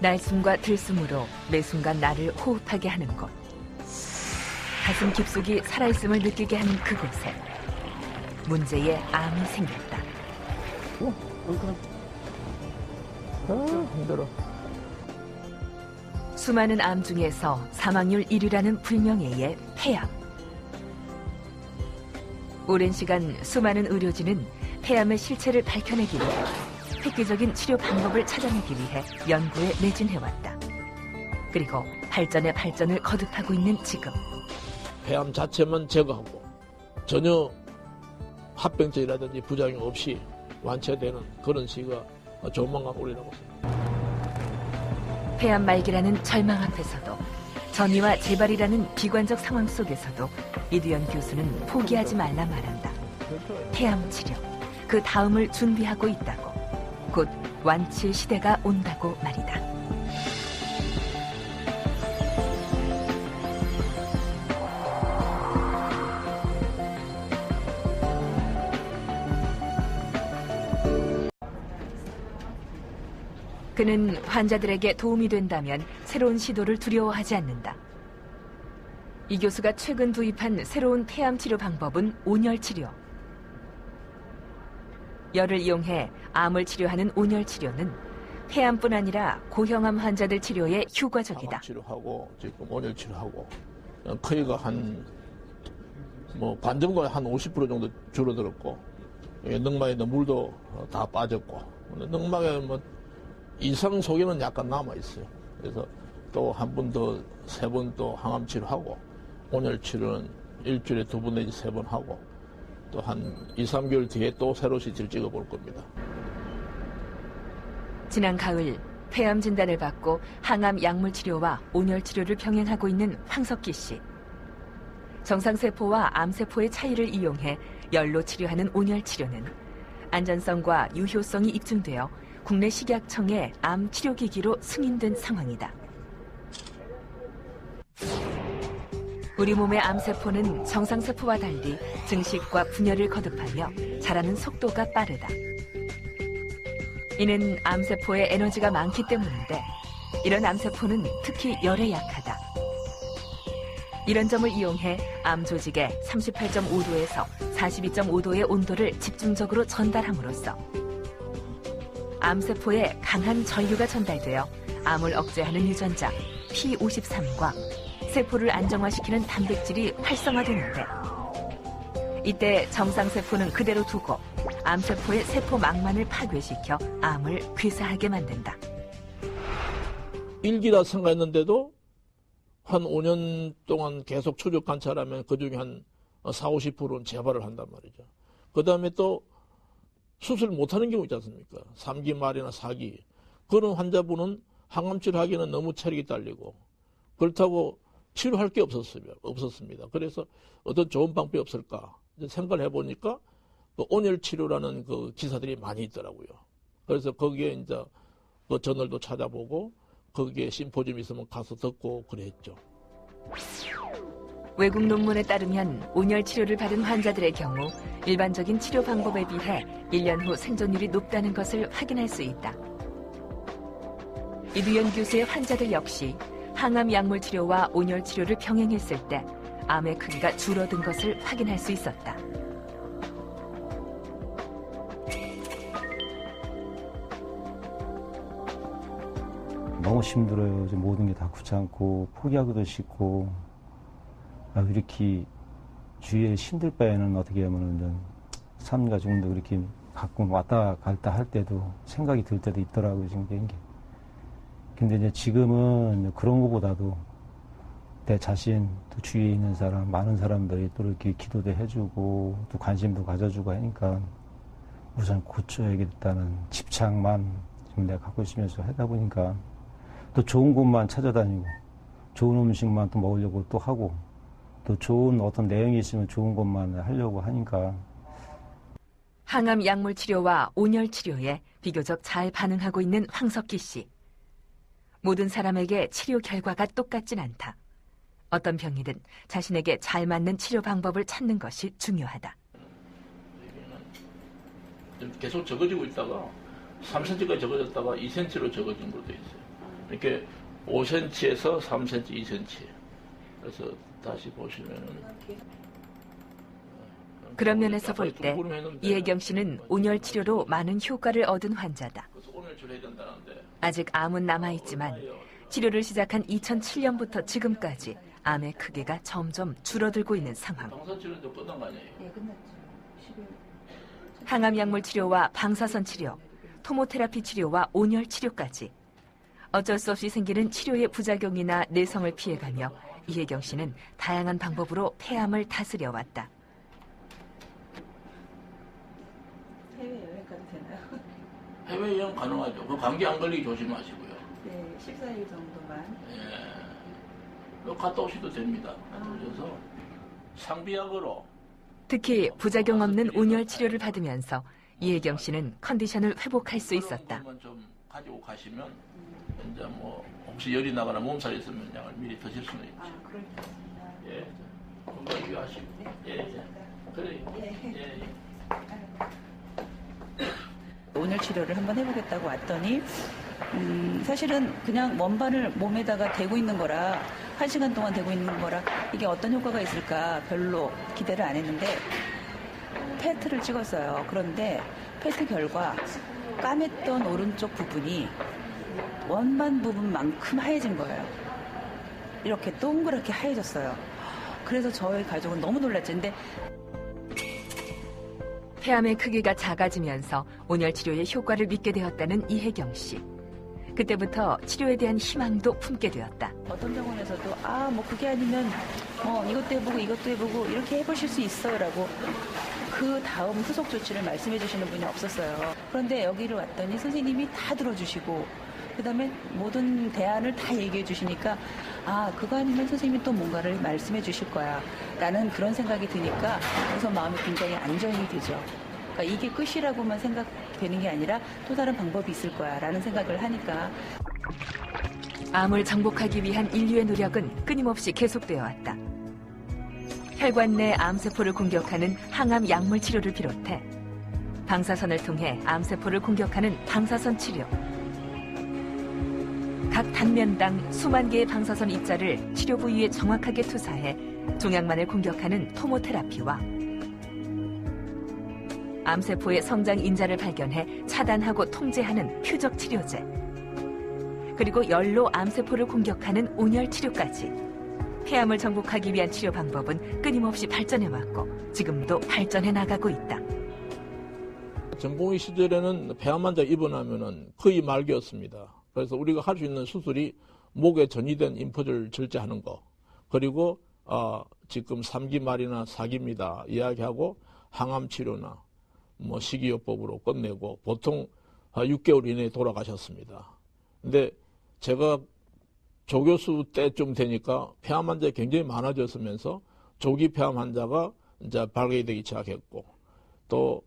날숨과 들숨으로 매 순간 나를 호흡하게 하는 곳. 가슴 깊숙이 살아있음을 느끼게 하는 그곳에 문제의 암이 생겼다. 힘들어. 수많은 암 중에서 사망률 1위라는 불명예의 폐암. 오랜 시간 수많은 의료진은 폐암의 실체를 밝혀내기 위해 획기적인 치료 방법을 찾아내기 위해 연구에 매진해왔다. 그리고 발전의 발전을 거듭하고 있는 지금. 폐암 자체만 제거하고 전혀 합병증이라든지 부작용 없이 완치되는 그런 시기가 조만간 오리라고 생각합니다. 폐암 말기라는 절망 앞에서도 전이와 재발이라는 비관적 상황 속에서도 이두연 교수는 포기하지 말라 말한다. 폐암 치료, 그 다음을 준비하고 있다고. 곧 완치 시대가 온다고 말이다. 그는 환자들에게 도움이 된다면 새로운 시도를 두려워하지 않는다. 이 교수가 최근 도입한 새로운 폐암 치료 방법은 온열 치료. 열을 이용해 암을 치료하는 온열 치료는 폐암뿐 아니라 고형암 환자들 치료에 효과적이다. 항암 치료하고 지금 온열 치료하고 거의가 반점과 한 50% 정도 줄어들었고 늑막에 있는 물도 다 빠졌고 늑막에 이상 소견은 약간 남아 있어요. 그래서 또 한 번 더 3번 또 항암 치료하고 온열 치료는 일주일에 2번 내지 3번 하고 또 한 2, 3개월 뒤에 또 새로 CT를 찍어볼 겁니다. 지난 가을 폐암 진단을 받고 항암 약물 치료와 온열 치료를 병행하고 있는 황석기 씨. 정상세포와 암세포의 차이를 이용해 열로 치료하는 온열 치료는 안전성과 유효성이 입증되어 국내 식약청의 암 치료기기로 승인된 상황이다. 우리 몸의 암세포는 정상세포와 달리 증식과 분열을 거듭하며 자라는 속도가 빠르다. 이는 암세포에 에너지가 많기 때문인데 이런 암세포는 특히 열에 약하다. 이런 점을 이용해 암 조직에 38.5도에서 42.5도의 온도를 집중적으로 전달함으로써 암세포에 강한 전류가 전달되어 암을 억제하는 유전자 P53과 세포를 안정화시키는 단백질이 활성화되는데 이때 정상세포는 그대로 두고 암세포의 세포망만을 파괴시켜 암을 괴사하게 만든다. 1기라 생각했는데도 한 5년 동안 계속 추적 관찰하면 그중에 한 40, 50%는 재발을 한단 말이죠. 그 다음에 또 수술 못하는 경우 있지 않습니까? 3기 말이나 4기. 그런 환자분은 항암치료 하기는 너무 체력이 딸리고 그렇다고 치료할 게 없었습니다. 그래서 어떤 좋은 방법이 없을까 생각을 해보니까 그 온열 치료라는 그 기사들이 많이 있더라고요. 그래서 거기에 이제 그 저널도 찾아보고 거기에 심포지엄 있으면 가서 듣고 그랬죠. 외국 논문에 따르면 온열 치료를 받은 환자들의 경우 일반적인 치료 방법에 비해 1년 후 생존율이 높다는 것을 확인할 수 있다. 이두연 교수의 환자들 역시 항암 약물 치료와 온열 치료를 병행했을 때 암의 크기가 줄어든 것을 확인할 수 있었다. 너무 힘들어요. 모든 게 다 귀찮고 포기하기도 싫고 이렇게 주위에 힘들 바에는 어떻게 하면 삶과 조금 더 그렇게 가끔 왔다 갔다 할 때도 생각이 들 때도 있더라고요. 지금 게. 근데 이제 지금은 그런 것보다도 내 자신, 또 주위에 있는 사람, 많은 사람들이 또 이렇게 기도도 해주고 또 관심도 가져주고 하니까 우선 고쳐야겠다는 집착만 지금 내가 갖고 있으면서 하다 보니까 또 좋은 곳만 찾아다니고 좋은 음식만 또 먹으려고 또 하고 또 좋은 어떤 내용이 있으면 좋은 것만 하려고 하니까 항암 약물 치료와 온열 치료에 비교적 잘 반응하고 있는 황석기 씨. 모든 사람에게 치료 결과가 똑같진 않다. 어떤 병이든 자신에게 잘 맞는 치료 방법을 찾는 것이 중요하다. 계속 적어지고 있다가 3cm까지 적어졌다가 2cm로 적어진 것도 있어요. 이렇게 5cm에서 3cm, 2cm. 그래서 다시 보시면은. 그런 면에서 볼 때 이혜경 씨는 온열 치료로 많은 효과를 얻은 환자다. 아직 암은 남아있지만 치료를 시작한 2007년부터 지금까지 암의 크기가 점점 줄어들고 있는 상황. 방사치료도 끝난 거 아니에요? 예, 끝났죠. 12월. 항암 약물 치료와 방사선 치료, 토모테라피 치료와 온열 치료까지 어쩔 수 없이 생기는 치료의 부작용이나 내성을 피해가며 이혜경 씨는 다양한 방법으로 폐암을 다스려 왔다. 해외여행 가도 되나요? 해외여행 가능하죠. 그 감기 안 걸리게 조심하시고요. 네, 14일 정도만. 예. 갔다 오셔도 됩니다. 갔다 오셔서 상비약으로. 특히 부작용 없는 온열 치료를 받으면서 이혜경 씨는 컨디션을 회복할 수 있었다. 좀 가지고 가시면 이제 뭐 혹시 열이 나거나 몸살이 있으면 약을 미리 드실 수는 있죠. 그렇습니다. 예. 건강 유의하시고. 예, 예. 그래요. 예, 예. 온열 치료를 한번 해보겠다고 왔더니 사실은 그냥 먼발을 몸에다가 대고 있는 거라 1시간 동안 대고 있는 거라 이게 어떤 효과가 있을까 별로 기대를 안 했는데 페트를 찍었어요. 그런데 페트 결과 까맸던 오른쪽 부분이 원반 부분만큼 하얘진 거예요. 이렇게 동그랗게 하얘졌어요. 그래서 저희 가족은 너무 놀랐죠. 근데 폐암의 크기가 작아지면서 온열 치료의 효과를 믿게 되었다는 이혜경 씨. 그때부터 치료에 대한 희망도 품게 되었다. 어떤 병원에서도 뭐 그게 아니면 이것도 해보고 이것도 해보고 이렇게 해보실 수 있어라고 그 다음 후속 조치를 말씀해 주시는 분이 없었어요. 그런데 여기를 왔더니 선생님이 다 들어주시고 그다음에 모든 대안을 다 얘기해 주시니까 그거 아니면 선생님이 또 뭔가를 말씀해 주실 거야 라는 그런 생각이 드니까 그래서 마음이 굉장히 안정이 되죠. 그러니까 이게 끝이라고만 생각되는 게 아니라 또 다른 방법이 있을 거야 라는 생각을 하니까. 암을 정복하기 위한 인류의 노력은 끊임없이 계속되어 왔다. 혈관 내 암세포를 공격하는 항암 약물 치료를 비롯해 방사선을 통해 암세포를 공격하는 방사선 치료, 각 단면당 수만 개의 방사선 입자를 치료 부위에 정확하게 투사해 종양만을 공격하는 토모테라피와 암세포의 성장 인자를 발견해 차단하고 통제하는 표적 치료제, 그리고 열로 암세포를 공격하는 온열 치료까지 폐암을 정복하기 위한 치료 방법은 끊임없이 발전해왔고 지금도 발전해 나가고 있다. 전공의 시절에는 폐암 환자 입원하면은 거의 말기였습니다. 그래서 우리가 할 수 있는 수술이 목에 전이된 임포를 절제하는 거, 그리고 지금 3기 말이나 4기입니다 이야기하고 항암 치료나 뭐 식이요법으로 끝내고 보통 6개월 이내에 돌아가셨습니다. 근데 제가 조교수 때쯤 되니까 폐암 환자가 굉장히 많아졌으면서 조기 폐암 환자가 이제 발견이 되기 시작했고 또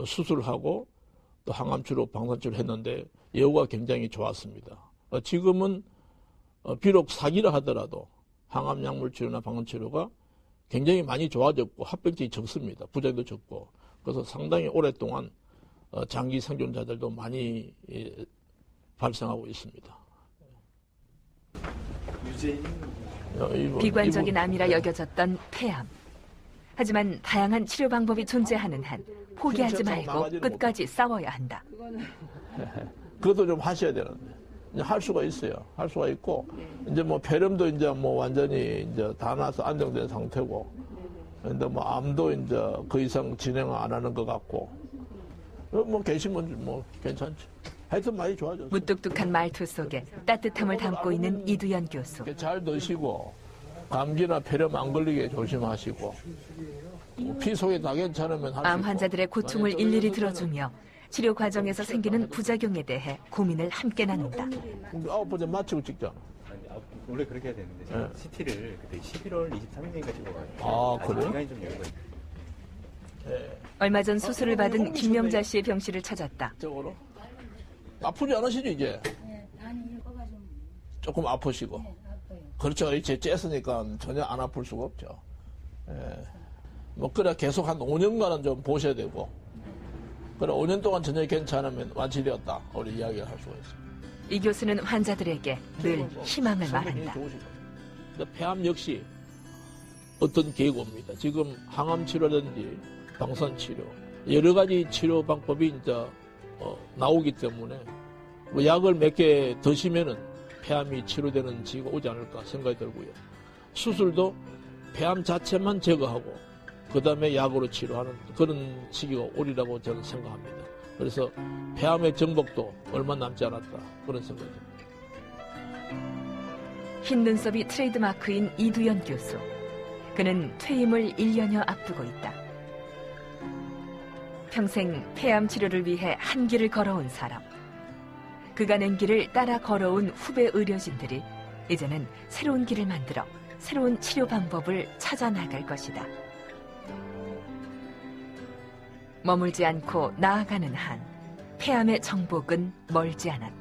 수술하고 또 항암 치료, 방사선 치료 했는데 예후가 굉장히 좋았습니다. 지금은 비록 4기라 하더라도 항암 약물 치료나 방사선 치료가 굉장히 많이 좋아졌고 합병증이 적습니다. 부작용도 적고. 그래서 상당히 오랫동안 장기 생존자들도 많이 발생하고 있습니다. 비관적인 암이라 여겨졌던 폐암. 하지만 다양한 치료 방법이 존재하는 한 포기하지 말고 끝까지 싸워야 한다. 그것도 좀 하셔야 되는데 이제 할 수가 있어요. 할 수가 있고 이제 뭐 폐렴도 이제 뭐 완전히 이제 다 나서 안정된 상태고, 근데 뭐 암도 이제 그 이상 진행 안 하는 것 같고, 뭐 계시면 뭐 괜찮지. 하여튼 많이 좋아졌어요. 무뚝뚝한 말투 속에 따뜻함을 담고 있는 이두연 교수. 잘 드시고 감기나 폐렴 안 걸리게 조심하시고 피 속에 다 괜찮으면 할 수 암 있고. 환자들의 고충을 일일이 들어주며 치료 과정에서 생기는 부작용에 대해 고민을 함께 나눈다. 9번째 마치고 찍잖아. 원래 그렇게 해야 되는데 제가 CT를 그때 11월 23일인가 찍어가지고 그래요? 시간이 좀 여유가 있어요. 얼마 전 수술을 받은 김명자 씨의 병실을 찾았다. 저거로 아프지 않으시죠 이제? 네, 아니 이거가 좀 조금 아프시고. 아파요. 그렇죠. 이제 쬐으니까 전혀 안 아플 수가 없죠. 뭐 그래 계속 한 5년간은 좀 보셔야 되고, 그래 5년 동안 전혀 괜찮으면 완치되었다 우리 이야기를 할 수가 있습니다. 이 교수는 환자들에게 늘 희망을 말한다. 폐암 역시 어떤 계고입니다. 지금 항암 치료라든지 방사선 치료 여러 가지 치료 방법이 이제 나오기 때문에 뭐 약을 몇 개 드시면은 폐암이 치료되는 시기가 오지 않을까 생각이 들고요. 수술도 폐암 자체만 제거하고 그 다음에 약으로 치료하는 그런 시기가 오리라고 저는 생각합니다. 그래서 폐암의 정복도 얼마 남지 않았다 그런 생각이 듭니다. 흰 눈썹이 트레이드마크인 이두연 교수. 그는 퇴임을 1년여 앞두고 있다. 평생 폐암 치료를 위해 한 길을 걸어온 사람. 그가 낸 길을 따라 걸어온 후배 의료진들이 이제는 새로운 길을 만들어 새로운 치료 방법을 찾아 나갈 것이다. 머물지 않고 나아가는 한 폐암의 정복은 멀지 않았다.